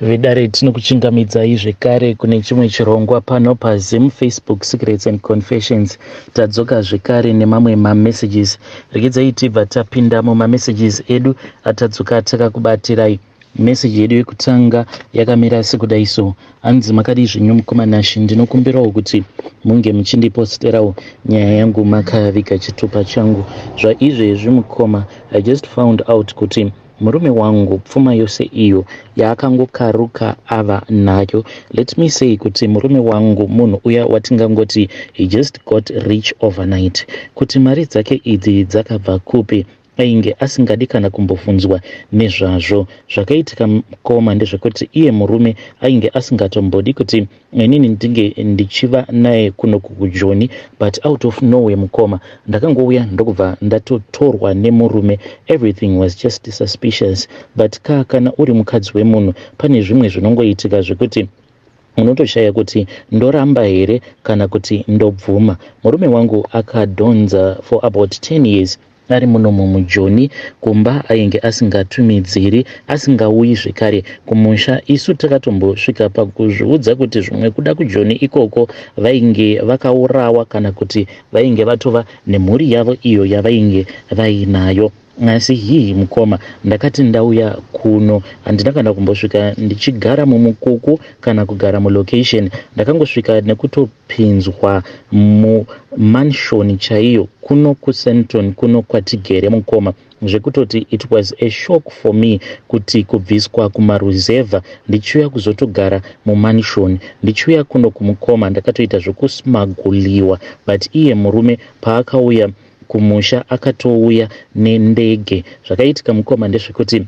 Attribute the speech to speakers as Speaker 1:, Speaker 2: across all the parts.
Speaker 1: Vidare tinokuchingamidzai zvekare kune chimwe chirongwa pano paZim Facebook Secrets and Confessions. Tadzoka zvekare nemamwe mamessages. Regedzai tibva tapinda mumamessages edu atadzoka takakubatirai. Message yedu yekutanga yakamira sekudai so. Hanzi makadi zvinyu mukomanashi, ndinokumbirawo kuti munge muchindiposterawo nyaya yangu makaviga chitupa changu. Zvaizvezvi mukoma, I just found out kuti murume wangu pfuma yose iyo yaakangokaruka ava nayo. Let me say kuti murume wangu munhu uya watingangoti he just got rich overnight. Kuti mari dzake idzi dzakabva kupi ainge asingadi kana kumbofunzwa nezvazvo. Zvakaitika mukoma ndezvekuti iye murume ainge asingatombodi kuti inini ndinge ndichiva naye kuno kujoni, but out of nowhere mukoma ndakangouya ndokubva ndatotorwa nemurume. Everything was just suspicious, but kana uri mukadzi wemunhu pane zvimwe zvinongoitika zvekuti unotoshaya kuti ndoramba here kana kuti ndobvuma. Murume wangu akadhonza for about 10 years ari muno mumujoni, kumba ainge asingatumidziri, asingauyi zvekare kumusha. Isu takatombosvika pakuzviudza kuti zvimwe kuda kujoni ikoko vainge vakaurawa kana kuti vainge vatova nemhuri yavo iyo yavainge vainayo. Asi hii mukoma ndakati ndauya kuno handina kana kumbosvika ndichigara mumukuku kana kugara mulocation. Ndakangosvika nekutopinzwa mumanshoni chaiyo kuno kuSenton kuno kwatigere mukoma, zvekutoti it was a shock for me kuti kubviswa kumaruzevha ndichiuya kuzotogara mumanshoni, ndichiuya kuno kumukoma ndakatoita zvokusmaguliwa. But iye murume paakauya kumusha akatouya nendege. Zvakaitika mukoma ndezvekuti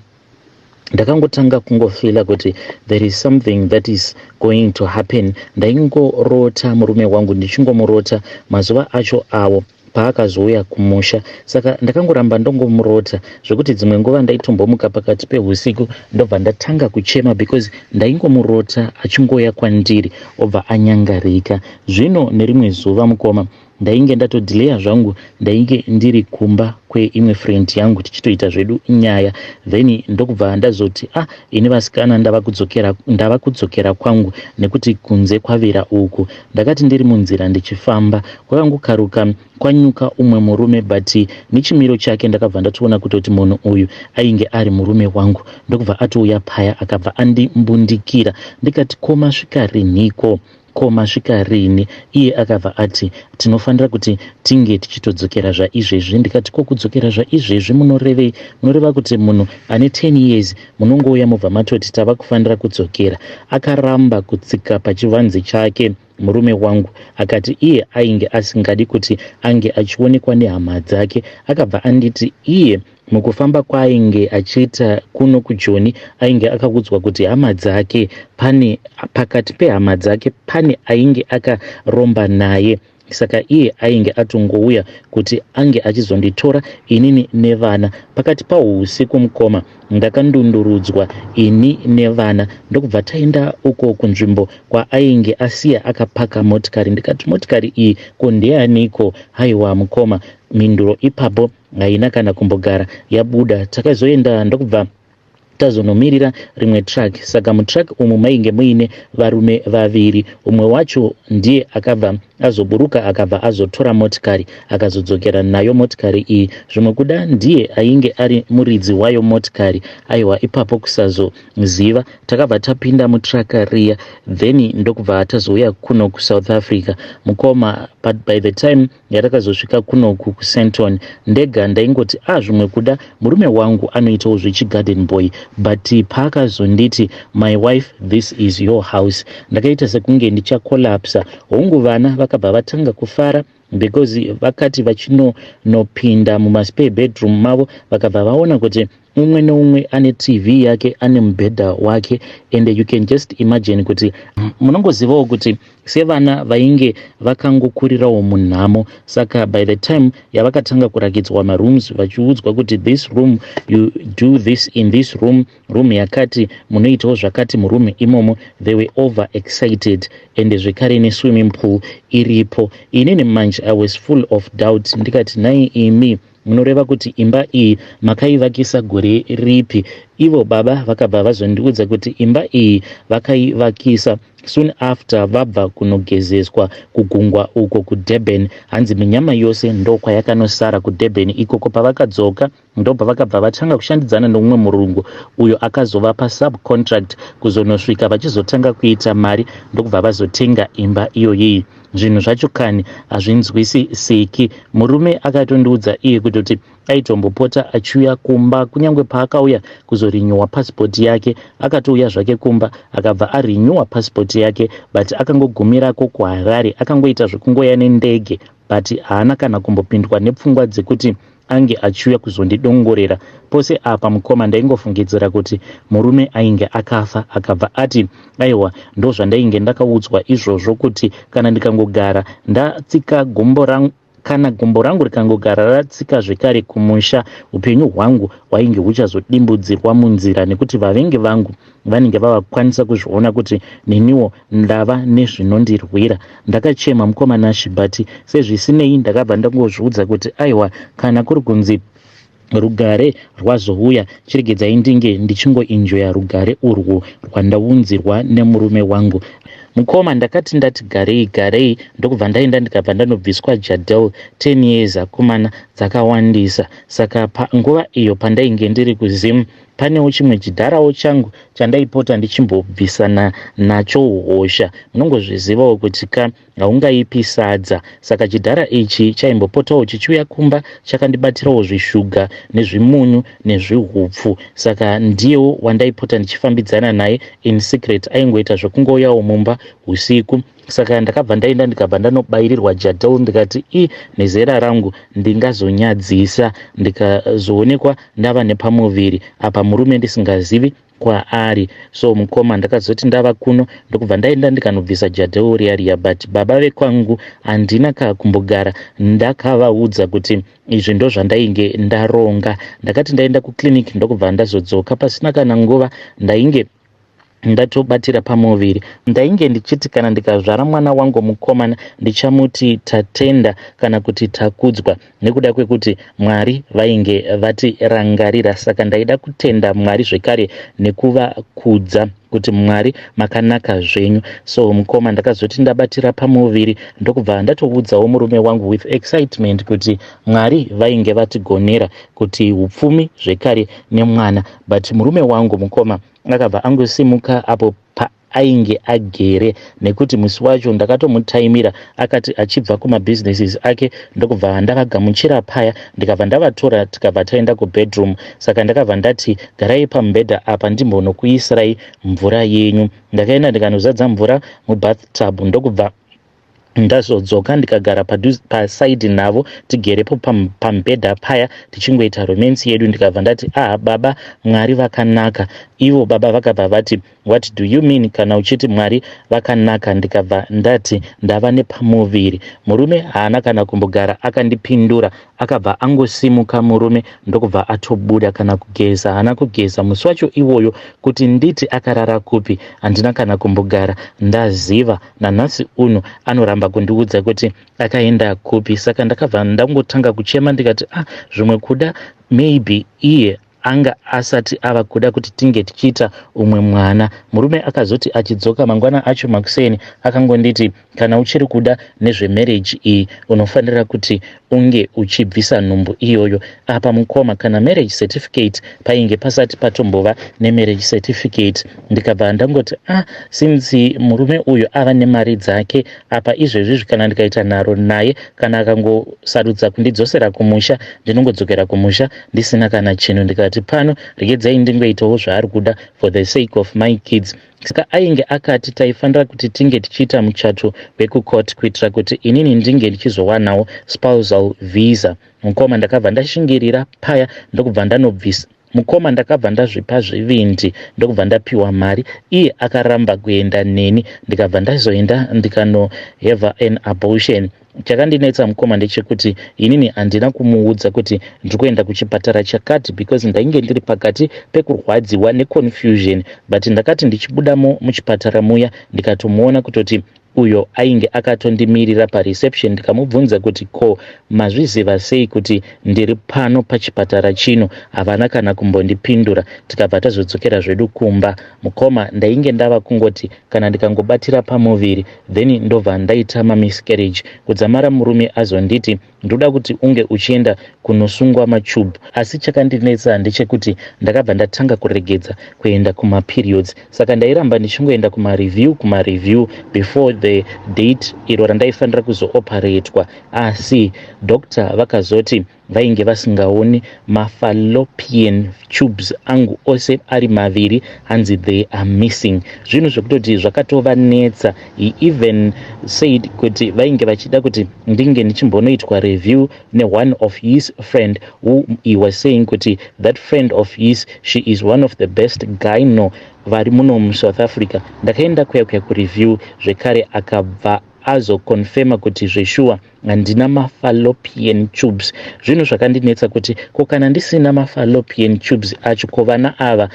Speaker 1: ndakangotanga kungofila kuti there is something that is going to happen. Ndaingorota murume wangu, ndichingomurota mazuva acho awo paakazouya kumusha. Saka ndakangoramba ndongomurota zvekuti dzimwe nguva ndaitombomuka pakati pehusiku ndobva ndatanga kuchema because ndaingomurota achingoya kwandiri obva anyangarika. Zvino nerimwe zuva mukoma ndainge ndatodhileya zvangu, ndainge ndiri kumba kweimwe friend yangu tichitoita zvedu nyaya, then ndokubva ndazoti ini vasikana ndava kudzokera kwangu nekuti kunze kwavira uku. Ndakati ndiri munzira ndichifamba kwakangokaruka kwanyuka umwe murume, but nechimiro chake ndakabva ndatoona kutoti munhu uyu ainge ari murume wangu. Ndokubva atouya paya akabva andimbundikira. Ndikati koma svika riniko, koma svika rini? Iye akabva ati tinofanira kuti tinge tichitodzokera zvaizvezvi. Ndikati kokudzokera zvaizvezvi munorevei? Munoreva kuti munhu ane 10 years munongouya mubva matoti tava kufanira kudzokera. Akaramba kutsika pachivanze chake murume wangu, akati iye ainge asingadi kuti ange achionekwa nehama dzake. Akabva anditi iye mukufamba kwaainge achiita kuno kujoni ainge akakudzwa kuti hama dzake pakati pehama dzake pane ainge akaromba naye. Saka iye ainge atongouya kuti ange achizonditora inini nevana. Pakati pausiku mukoma ndakandundurudzwa ini nevana ndokubva taenda uko kunzvimbo kwaainge asiya akapaka motikari. Ndikati motikari iyi ko ndeyaniko? Haiwa mukoma, mhinduro ipapo haina kana kumbogara yabuda. Takazoenda ndokubva tazonomirira rimwe track. Saka mutrack umu mainge muine varume vaviri. Umwe wacho ndiye akabva azoburuka akabva azotora motikari akazodzokera nayo motikari iyi. Zvimwe kuda ndiye ainge ari muridzi wayo motikari. Aiwa, ipapo kusazoziva takabva tapinda mutraka riya, then ndokubva tazouya kuno kuSouth Africa mukoma. But by the time yatakazosvika kuno kuSenton ndega ndaingoti zvimwe kuda murume wangu anoitawo zvechigarden boy, but paakazonditi my wife, this is your house, ndakaita sekunge ndichakolapsa. Hongu vana vakabva vatanga kufara because vakati vachinopinda mumaspare bedroom mavo vakabva vaona kuti umwe neumwe ane TV yake, ane mubhedha wake, and you can just imagine kuti munongozivawo kuti sevana vainge vakangokurirawo munhamo. Saka by the time yavakatanga kurakidzwa marooms vachiudzwa kuti this room you do this in this room, room yakati munoitawo zvakati murume imomo, they were over excited, and zvekare neswimming pool iripo. Inini manje I was full of doubt. Ndikati nai imi munoreva kuti imba iyi makaivakisa gore ripi? Ivo baba vakabva vazondiudza kuti imba iyi vakaivakisa soon after vabva kunogezeswa kugungwa uko kuDurban. Hanzi minyama yose ndokwayakanosara kuDurban. Ikoko pavakadzoka ndobva vakabva vatanga kushandidzana nomumwe murungu uyo akazovapa subcontract kuzonosvika vachizotanga kuita mari ndokubva vazotenga imba iyoyi. Zvinhu zvacho kani hazvinzwisisiki. Murume akatondiudza iye kutoti aitombopota achiuya kumba kunyange paakauya kuzorinyuwa pasipoti yake, akatouya zvake kumba akabva arinyuwa pasipoti yake, but akangogumirako kuHarare, akangoita zvekungoya nendege, but haana kana kumbopindwa nepfungwa dzekuti ange achiuya kuzondidongorera. Pose apa mukoma ndaingofungidzira kuti murume ainge akafa, akabva ati aiwa ndo zvandainge ndakaudzwa izvozvo kuti kana ndikangogara ndatsika gombo rangu, kana gombo rangu rikangogara ratsika zvekare kumusha, upenyu hwangu hwainge huchazodimbudzirwa munzira, nekuti vavengi vangu vanenge vavakwanisa kuzviona kuti neniwo ndava nezvinondirwira. Ndakachema mukomana Shibati, sezvisinei ndakabva ndangozviudza kuti aiwa kana kuri kunzi rugare rwazouya chiregedzai ndinge ndichingoenjoya rugare urwu rwandaunzirwa nemurume wangu. Mukoma ndakati ndati garei ndokubva ndaenda ndikabva ndanobviswa Jadel 10 years akomana dzakawandisa. Saka panguva iyo pandainge ndiri kuZim panewo chimwe chidharawo changu chandaipota ndichimbobvisana nacho hosha. Munongozvizivawo kuti haungaipi sadza. Saka chidhara ichi chaimbopotawo chichiuya kumba chakandibatirawo zvishuga nezvimunyu nezvihupfu. Saka ndiyewo wandaipota ndichifambidzana naye in secret. Aingoita zvekungouyawo mumba usiku. Saka ndakabva ndaenda ndikabva ndanobayirirwa Jadel, ndikati nezera rangu ndingazonyadzisa ndikazoonekwa ndava nepamuviri apa murume ndisingazivi kwaari. So mukoma ndakazoti ndava kuno ndokubva ndaenda ndikanobvisa Jadel riya, but baba vekwangu handina kakumbogara ndakavaudza kuti izvi ndo zvandainge ndaronga. Ndakati ndaenda kuclinic ndokubva ndazodzoka pasina kana nguva ndainge ndatobatira pamuviri. Ndainge ndichiti kana ndikazvara mwana wangu mukomana ndichamuti tatenda kana kuti takudzwa, nekuda kwekuti Mwari vainge vatirangarira. Saka ndaida kutenda Mwari zvekare nekuvakudza kuti Mwari makanaka zvenyu. So mukoma ndakazoti ndabatira pamuviri ndokubva ndatoudzawo murume wangu with excitement kuti Mwari vainge vatigonera kuti upfumi zvekare nemwana. But murume wangu mukoma akabva angosimuka apo ainge agere, nekuti musi wacho ndakatomutaimira akati achibva kumabusinesses ake ndokubva ndakagamuchira paya ndikabva ndavatora tikabva taenda kubedroom. Saka ndakabva ndati garai pamubhedha apa ndimbonokuisirai mvura yenyu. Ndakaenda ndikanozadza mvura mubathtub ndokubva ndazodzoka ndikagara pasaidi navo tigerepo pamubhedha paya tichingoita romance yedu. Ndikabva ndati baba Mwari vakanaka. Ivo baba vakabva vati what do you mean kana uchiti Mwari vakanaka? Ndikabva ndati ndava nepamuviri. Murume haana kana kumbogara akandipindura, akabva angosimuka murume ndokubva atobuda kana kugeza. Haana kugeza musi wacho iwoyo kuti nditi akarara kupi handina kana kumbogara ndaziva. Nanhasi uno anoramba kundiudza kuti akaenda kupi. Saka ndakabva ndangotanga kuchema ndikati zvimwe kuda maybe iye anga asati ava kuda kuti tinge tichiita umwe mwana. Murume akazoti achidzoka mangwana acho makuseni akangonditi kana uchiri kuda nezvemarriage iyi unofanira kuti unge uchibvisa nhumbu iyoyo. Apa mukoma kana marriage certificate painge pasati patombova nemarriage certificate. Ndikabva ndangoti since murume uyu ava nemari dzake apa izvezvi kana ndikaita nharo naye kana akangosarudza kundidzosera kumusha ndinongodzokera kumusha ndisina kana chinhu. Ndikati pano regedzai ndingoitawo zvaari kuda for the sake of my kids. Saka ainge akati taifanira kuti tinge tichiita muchato wekucourt kuitira kuti inini ndinge ndichizowanawo spousal visa. Mukoma ndakabva ndashingirira paya ndokubva ndanobvisa. Mukoma ndakabva ndazvipa zvivindi ndokubva ndapiwa mari. Iye akaramba kuenda neni ndikabva ndazoenda ndikanohave an abortion. Chakandinetsa mukoma ndechekuti inini handina kumuudza kuti ndikuenda kuchipatara chakati because ndainge ndiri pakati pekurwadziwa neconfusion. But ndakati ndichibudamo muchipatara muya ndikatomuona kutoti uyo ainge akatondimirira pareception. Ndikamubvunza kuti ko mazviziva sei kuti ndiri pano pachipatara chino? Havana kana kumbondipindura. Tikabva tazodzokera zvedu kumba. Mukoma ndainge ndava kungoti kana ndikangobatira pamuviri then ndobva ndaita miscarriage. Kudzamara murume azonditi ndoda kuti unge uchienda kunosungwa matube. Asi chakandinetsa ndechekuti ndakabva ndatanga kuregedza kuenda kumaperiods. Saka ndairamba ndichingoenda kumareview before the date iro randaifanira kuzooperatwa. Asi doctor vakazoti vainge vasingaoni mafallopian tubes angu ose ari maviri, hanzi they are missing. Zvinhu zvekutoti zvakatovanetsa. He even said kuti vainge vachida kuti ndinge ndichimbonoitwa review one of his friend who he was saying kuti that friend of his, she is one of the best gyno vari muno muSouth Africa. Ndakaenda kuya kureview zvekare akabva azokonfirma kuti zveshuwa handina mafallopian tubes. Zvinhu zvakandinetsa kuti ko kana ndisina mafallopian tubes acho ko vana ava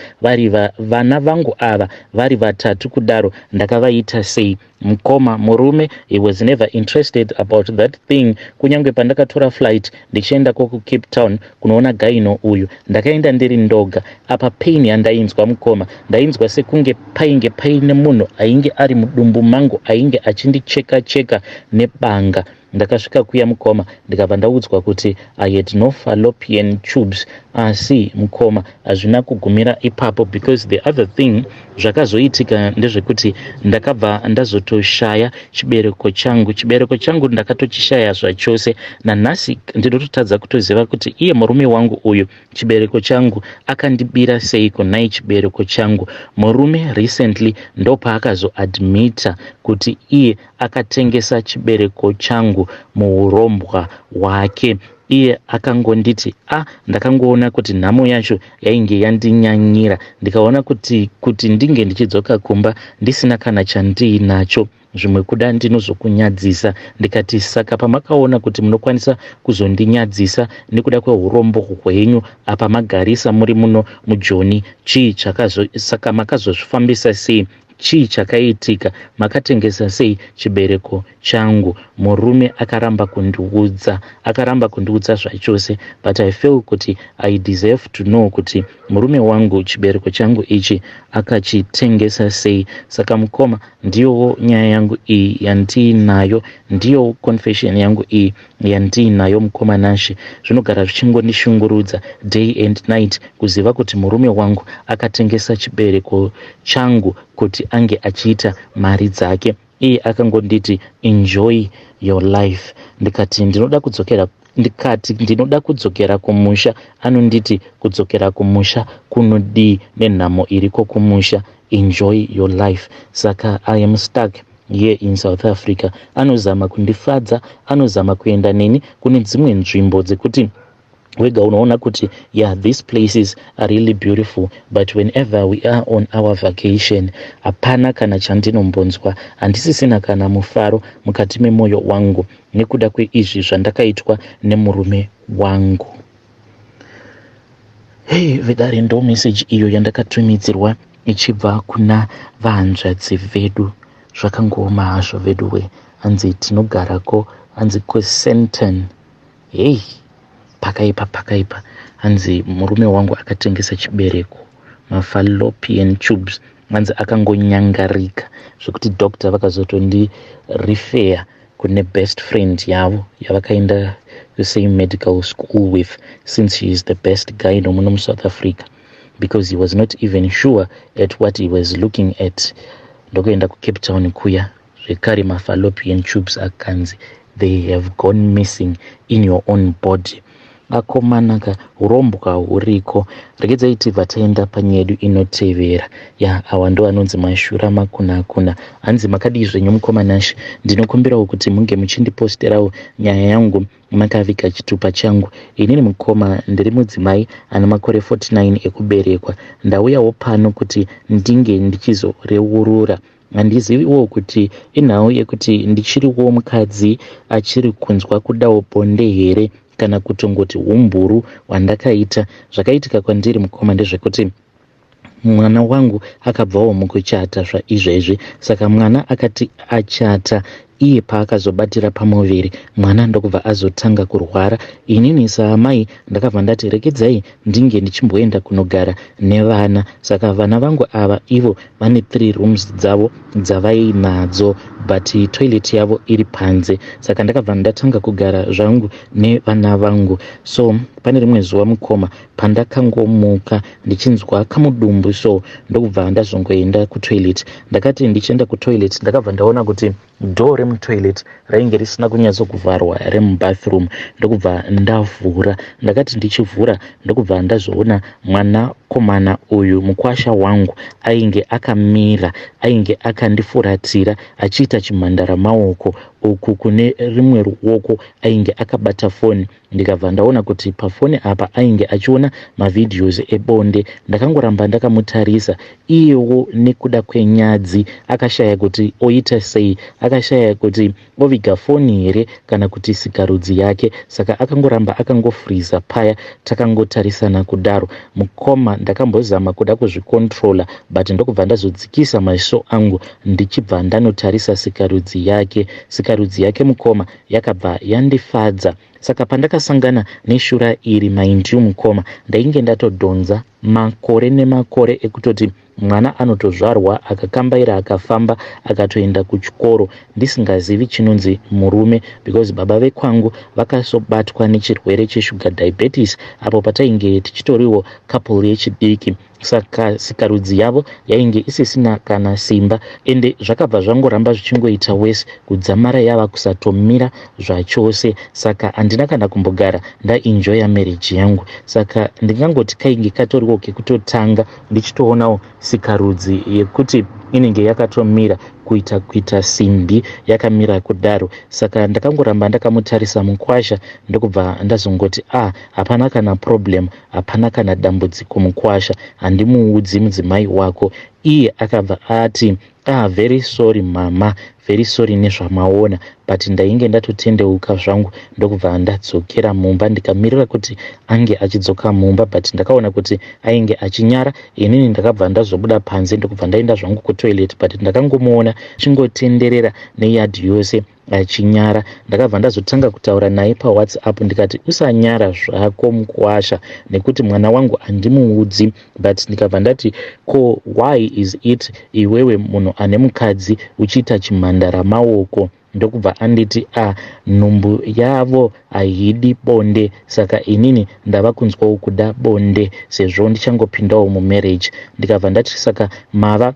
Speaker 1: vana vangu ava vari vatatu kudaro ndakavaita sei? Mukoma murume, he was never interested about that thing. Kunyange pandakatora flight ndichienda kuCape Town kunoona gyno uyu, ndakaenda ndiri ndoga. Apa pain yandainzwa mukoma, ndainzwa sekunge painge paine munhu ainge ari mudumbu mangu ainge achindicheka nebanga. Ndakasvika kuya mukoma ndikabva ndaudzwa kuti I had no fallopian tubes. Asi mukoma hazvina kugumira ipapo, because the other thing zvakazoitika ndezvekuti ndakabva ndazotoshaya chibereko changu ndakatochishaya zvachose. Nanhasi ndinototadza kutoziva kuti iye murume wangu uyu chibereko changu akandibira seiko naye chibereko changu. Murume recently ndopaakazoadmita kuti iye akatengesa chibereko changu muurombwa hwake. Iye akangonditi ndakangoona kuti nhamo yacho yainge yandinyanyira. Ndikaona kuti ndinge ndichidzoka kumba ndisina kana chandiinacho, zvimwe kuda ndinozokunyadzisa. Ndikati saka pamakaona kuti munokwanisa kuzondinyadzisa nekuda kweurombo hwenyu apa magarisa muri muno muJoni, saka makazozvifambisa sei? Chii chakaitika? Makatengesa sei chibereko changu? Murume akaramba kundiudza zvachose, but I feel kuti I deserve to know kuti murume wangu chibereko changu ichi akachitengesa sei. Saka mukoma, ndiyo nyaya yangu iyi yandiinayo, ndiyo confession yangu iyi yandiinayo mukoma Nashi. Zvinogara zvichingondishungurudza day and night kuziva kuti murume wangu akatengesa chibereko changu kuti ange achiita mari dzake. Iye akangonditi enjoy your life. Ndikati ndinoda kudzokera kumusha. Anonditi kudzokera kumusha kunodii nenhamo iriko kumusha? Enjoy your life. Saka I am stuck here in South Africa. Anozama kundifadza, anozama kuenda neni kune dzimwe nzvimbo dzekuti wega unoona kuti these places are really beautiful, but whenever we are on our vacation hapana kana chandinombonzwa, handisisina kana mufaro mukati memwoyo wangu nekuda kweizvi zvandakaitwa nemurume wangu. Vedare ndo message iyo yandakatumidzirwa ichibva kuna vahanzvadzi vedu. Zvakangoma hazvo veduwe, hanzi tinogarako, hanzi kuSenton. Pakaipa, hanzi murume wangu akatengesa chibereko, mafallopian tubes. Hanzi akangonyangarika zvekuti doctor vakazotondirifeya kune best friend yavo yavakaenda the same medical school with, since she is the best gyno muno muSouth Africa, because he was not even sure at what he was looking at. Ndokuenda kuCape Town kuya zvekare mafallopian tubes akanzi they have gone missing in your own body. Akomanaka urombwa huriko. Regedzai tibva taenda panyaya yedu inotevera. Awa ndo anonzi mashura makuna. Hanzi makadii zvenyu mukoma Nashi? Ndinokumbirawo kuti munge muchindiposterawo nyaya yangu makavika chitupa changu. Inini mukoma ndiri mudzimai ana makore 49 ekuberekwa. Ndauyawo pano kuti ndinge ndichizoreurura. Handiziviwo kuti inhau yekuti ndichiriwo mukadzi achiri kunzwa kudawo bonde here kana kutongoti umburu hwandakaita. Zvakaitika kwandiri mukoma ndezvekuti mwana wangu akabvawo mukuchata zvaizvezvi. Saka mwana akati achata iye paakazobatira pamuviri mwana ndokubva azotanga kurwara. Inini saamai ndakabva ndati regedzai ndinge ndichimboenda kunogara nevana. Saka vana vangu ava ivo vane 3 rooms dzavo dzavainadzo but toilet yavo iri panze. Saka ndakabva ndatanga kugara zvangu nevana vangu. So pane rimwe zuva mukoma pandakangomuka ndichinzwa kamudumbu, so ndokubva ndazongoenda kutoilet. Ndakati ndichienda kutoilet ndakabva ndaona kuti door remutoilet rainge risina kunyatsokuvharwa remubathroom. Ndokubva ndavhura. Ndakati ndichivhura ndokubva ndazoona mwanakomana uyu mukwasha wangu ainge akamira, ainge akandifuratira achiita chimhandara maoko uku kune rimwe ruoko ainge akabata foni. Ndikabva ndaona kuti pafoni apa ainge achiona mavidheos ebonde. Ndakangoramba ndakamutarisa. Iyewo nekuda kwenyadzi akashaya kuti oita sei, akashaya kuti oviga foni here kana kuti sikarudzi yake. Saka akangoramba akangofriza paya, takangotarisana kudaro. Mukoma ndakambozama kuda kuzvikontrola but ndokubva ndazodzikisa maziso angu ndichibva ndanotarisa sikarudzi yake. Sikarudzi yake mukoma yakabva yandifadza. Saka pandakasangana neshura iri mind you mukoma ndainge ndatodhonza makore nemakore ekutoti mwana anotozvarwa akakambaira akafamba akatoenda kuchikoro ndisingazivi chinonzi murume, because baba vekwangu vakasobatwa nechirwere cheshuga diabetes apo patainge tichitoriwo couple yechidiki. Saka sikarudzi yavo yainge isisina kana simba ende zvakabva zvangoramba zvichingoita wese kudzamara yava kusatomira zvachose. Saka handina kana kumbogara ndaenjoya marriage yangu. Saka ndingangoti kainge katoriwo kekutotanga ndichitoonawo sikarudzi yekuti inenge yakatomira kuita simbi yakamira kudaro. Saka ndakangoramba ndakamutarisa mukwasha ndokubva ndazongoti hapana kana problem, hapana kana dambudziko mukwasha, handimuudzi mudzimai wako. Iye akabva ati very sorry mama, very sorry nezvamaona, but ndainge ndatotendeuka zvangu ndokubva ndadzokera mumba ndikamirira kuti ange achidzoka mumba, but ndakaona kuti ainge achinyara. Inini ndakabva ndazobuda panze ndokubva ndaenda zvangu kutoilet, but ndakangomuona chingotenderera neyadhi yose achinyara. Ndakabva ndazotanga kutaura naye paWhatsApp ndikati usanyara zvako mukwasha nekuti mwana wangu handimuudzi, but ndikabva ndati ko why is it iwewe munhu ane mukadzi uchiita chimhandara maoko? Ndokubva anditi nhumbu yavo haidi bonde. Saka inini ndava kunzwawo kuda bonde sezvo ndichangopindawo mumarriage. Ndikabva ndati saka mava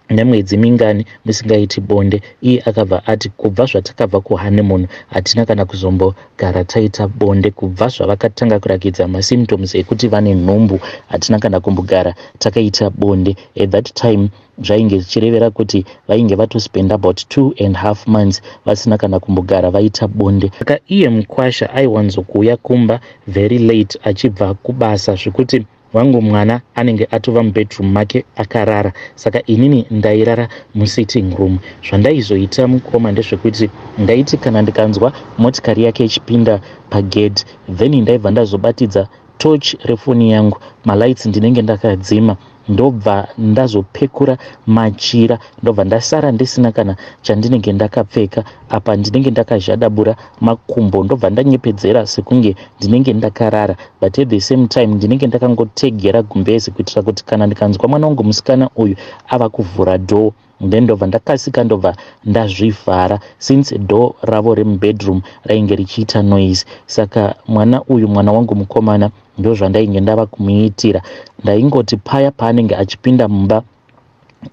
Speaker 1: nemwedzi mingani musingaiti bonde? Iye akabva ati kubva zvatakabva kuhoneymoon hatina kana kuzombogara taita bonde. Kubva zvavakatanga kurakidza masymptoms ekuti vane nhumbu hatina kana kumbogara takaita bonde. At that time zvainge zvichirevera kuti vainge vatospend about 2.5 months vasina kana kumbogara vaita bonde. Saka iye mukwasha aiwanzokuuya kumba very late achibva kubasa zvekuti wangu mwana anenge atova mubedroom make akarara. Saka inini ndairara musitting room. Zvandaizoita mukoma ndezvekuti ndaiti kana ndikanzwa motikari yake ichipinda pagedhi then ndaibva ndazobatidza torch refoni yangu, malights ndinenge ndakadzima, ndobva ndazopekura machira, ndobva ndasara ndisina kana chandinenge ndakapfeka. Apa ndinenge ndakazhadabura makumbo, ndobva ndanyepedzera sekunge ndinenge ndakarara, but at the same time ndinenge ndakangotegera gumbezi kuitira kuti kana ndikanzwa mwana wangu musikana uyu ava kuvhura door then ndobva ndakasika ndobva ndazvivhara since door ravo remubedroom rainge richiita noise. Saka mwana uyu, mwana wangu mukomana, ndo zvandainge ndava kumuitira. Ndaingoti paya paanenge achipinda mumba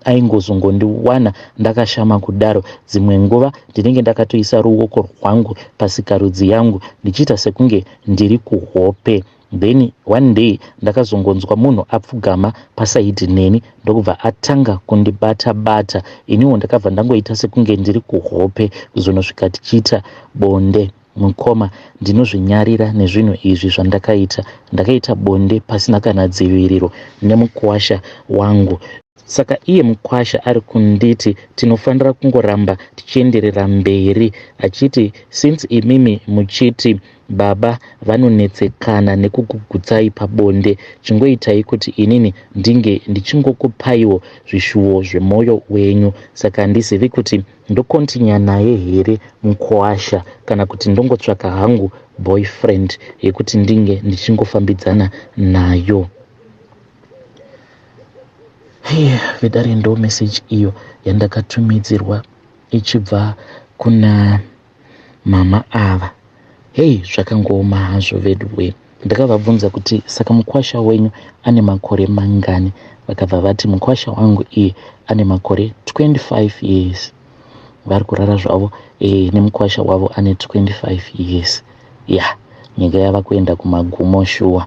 Speaker 1: aingozongondiwana ndakashama kudaro. Dzimwe nguva ndinenge ndakatoisa ruoko rwangu pasikarudzi yangu ndichiita sekunge ndiri kuhope. Then one day ndakazongonzwa munhu apfugama pasaidi neni ndokubva atanga kundibata-bata. Iniwo ndakabva ndangoita sekunge ndiri kuhope kuzonosvika tichiita bonde. Mukoma ndinozvinyarira nezvinhu izvi zvandakaita. Ndakaita bonde pasina kana dziviriro nemukwasha wangu. Saka iye Mukwasha ari kunditi tinofanira kungoramba tichienderera mberi, achiti since imimi muchiti baba vanonetsekana nekukugutsai pabonde, chingoitai kuti inini ndinge ndichingokupaiwo zvishuwo zvemwoyo wenyu. Saka handizivi kuti ndokontinya naye here Mukwasha kana kuti ndongotsvaka hangu boyfriend yekuti ndinge ndichingofambidzana nayo. Vedare ndo message iyo yandakatumidzirwa ichibva kuna mama ava. Zvakangooma hazvo vedwe. Ndakavabvunza kuti saka Mukwasha wenyu ane makore mangani? Vakabva vati Mukwasha wangu iye ane makore 25 years. Vari kurara zvavo nemukwasha wavo ane 25 years. Nyika yava kuenda kumagumo shuwa.